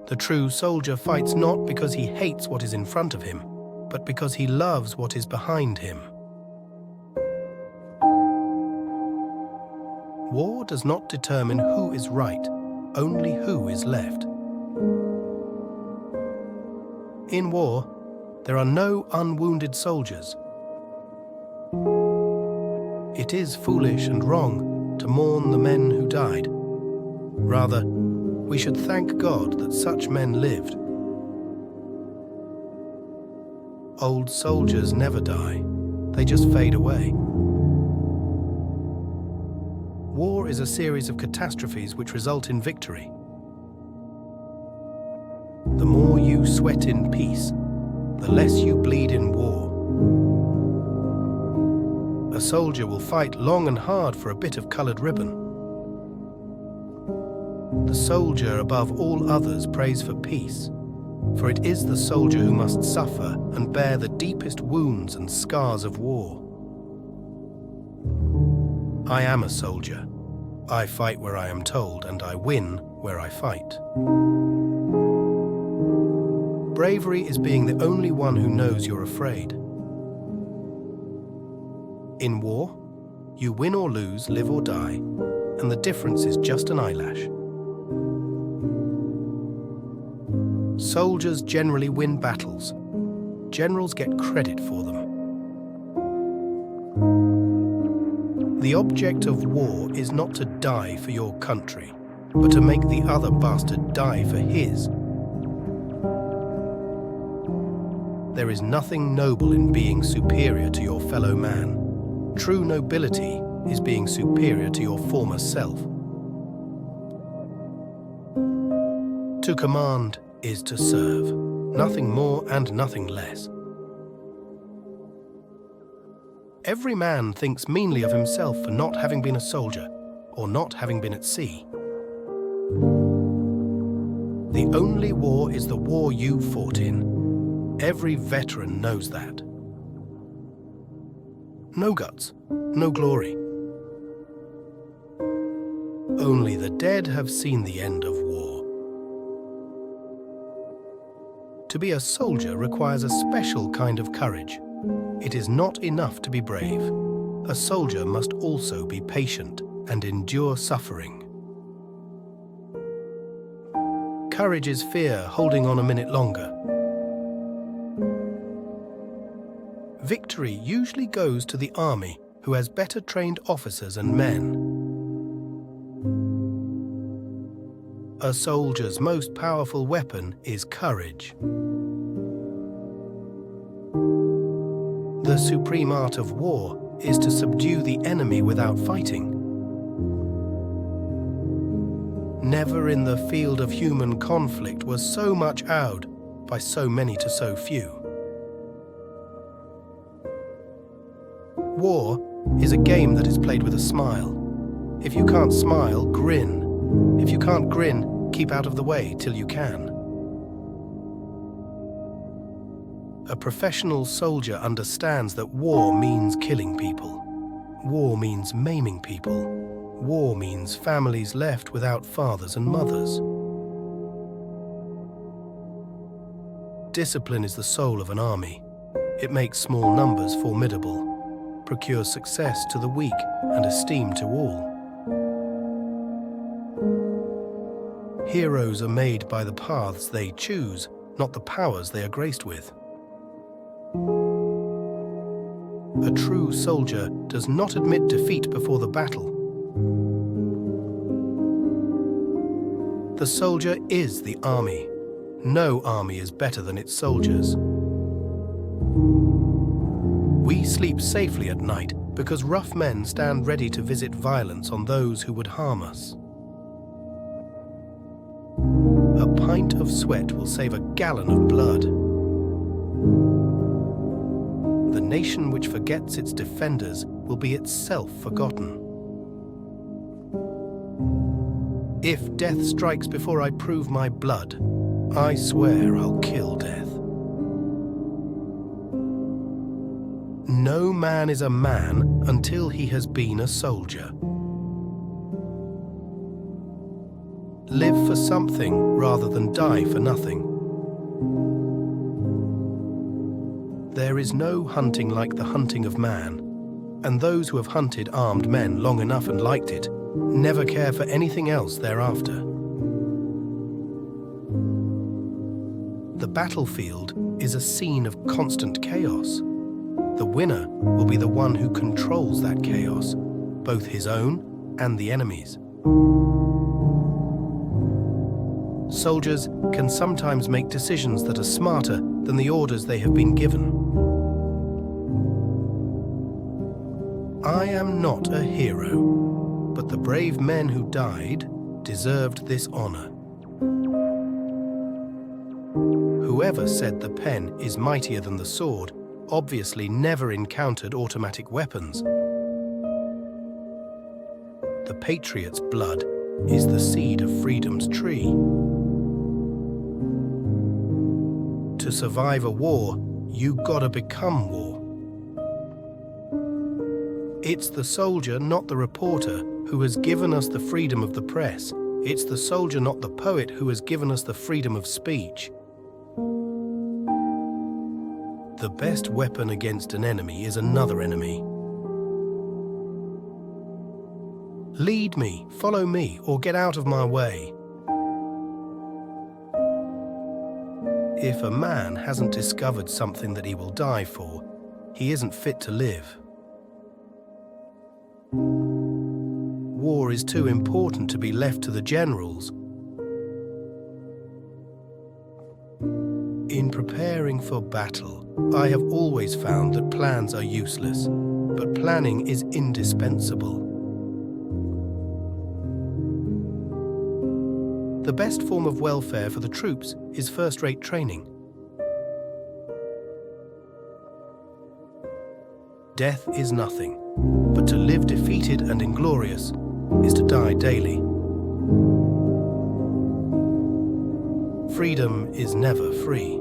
The true soldier fights not because he hates what is in front of him, but because he loves what is behind him. War does not determine who is right, only who is left. In war, there are no unwounded soldiers. It is foolish and wrong to mourn the men who died. Rather, we should thank God that such men lived. Old soldiers never die, they just fade away. War is a series of catastrophes which result in victory. The more you sweat in peace, the less you bleed in war. A soldier will fight long and hard for a bit of colored ribbon. The soldier above all others prays for peace, for it is the soldier who must suffer and bear the deepest wounds and scars of war. I am a soldier. I fight where I am told, and I win where I fight. Bravery is being the only one who knows you're afraid. In war, you win or lose, live or die, and the difference is just an eyelash. Soldiers generally win battles. Generals get credit for them. The object of war is not to die for your country, but to make the other bastard die for his. There is nothing noble in being superior to your fellow man. True nobility is being superior to your former self. To command is to serve, nothing more and nothing less. Every man thinks meanly of himself for not having been a soldier or not having been at sea. The only war is the war you fought in. Every veteran knows that. No guts, no glory. Only the dead have seen the end of war. To be a soldier requires a special kind of courage. It is not enough to be brave. A soldier must also be patient and endure suffering. Courage is fear holding on a minute longer. Victory usually goes to the army, who has better trained officers and men. A soldier's most powerful weapon is courage. The supreme art of war is to subdue the enemy without fighting. Never in the field of human conflict was so much owed by so many to so few. War is a game that is played with a smile. If you can't smile, grin. If you can't grin, keep out of the way till you can. A professional soldier understands that war means killing people. War means maiming people. War means families left without fathers and mothers. Discipline is the soul of an army. It makes small numbers formidable, procures success to the weak and esteem to all. Heroes are made by the paths they choose, not the powers they are graced with. A true soldier does not admit defeat before the battle. The soldier is the army. No army is better than its soldiers. We sleep safely at night because rough men stand ready to visit violence on those who would harm us. A pint of sweat will save a gallon of blood. The nation which forgets its defenders will be itself forgotten. If death strikes before I prove my blood, I swear I'll kill death. No man is a man until he has been a soldier. Live for something rather than die for nothing. There is no hunting like the hunting of man, and those who have hunted armed men long enough and liked it never care for anything else thereafter. The battlefield is a scene of constant chaos. The winner will be the one who controls that chaos, both his own and the enemy's. Soldiers can sometimes make decisions that are smarter than the orders they have been given. I am not a hero, but the brave men who died deserved this honor. Whoever said the pen is mightier than the sword obviously never encountered automatic weapons. The patriot's blood is the seed of freedom's tree. To survive a war, you gotta become war. It's the soldier, not the reporter, who has given us the freedom of the press. It's the soldier, not the poet, who has given us the freedom of speech. The best weapon against an enemy is another enemy. Lead me, follow me, or get out of my way. If a man hasn't discovered something that he will die for, he isn't fit to live. War is too important to be left to the generals. In preparing for battle, I have always found that plans are useless, but planning is indispensable. The best form of welfare for the troops is first-rate training. Death is nothing, but to live defeated and inglorious is to die daily. Freedom is never free.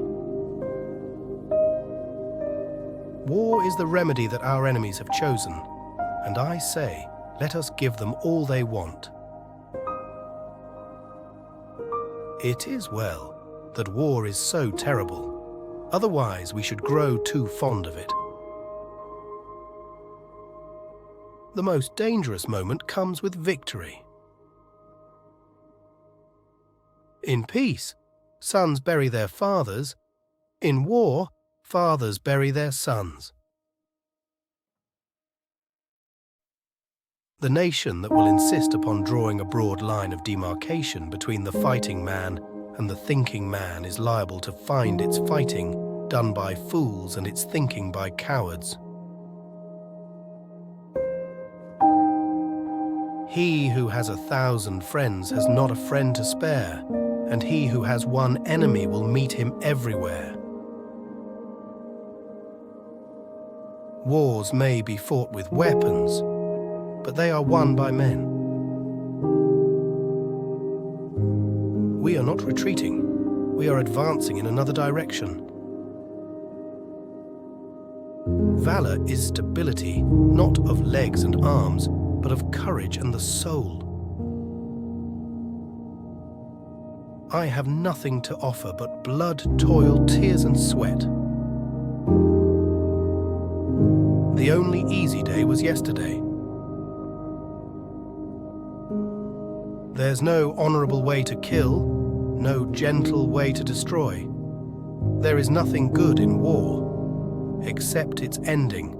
War is the remedy that our enemies have chosen, and I say, let us give them all they want. It is well that war is so terrible, otherwise we should grow too fond of it. The most dangerous moment comes with victory. In peace, sons bury their fathers. In war, fathers bury their sons. The nation that will insist upon drawing a broad line of demarcation between the fighting man and the thinking man is liable to find its fighting done by fools and its thinking by cowards. He who has 1,000 friends has not a friend to spare, and he who has one enemy will meet him everywhere. Wars may be fought with weapons, but they are won by men. We are not retreating, we are advancing in another direction. Valor is stability, not of legs and arms, but of courage and the soul. I have nothing to offer but blood, toil, tears and sweat. The only easy day was yesterday. There's no honorable way to kill, no gentle way to destroy. There is nothing good in war, except its ending.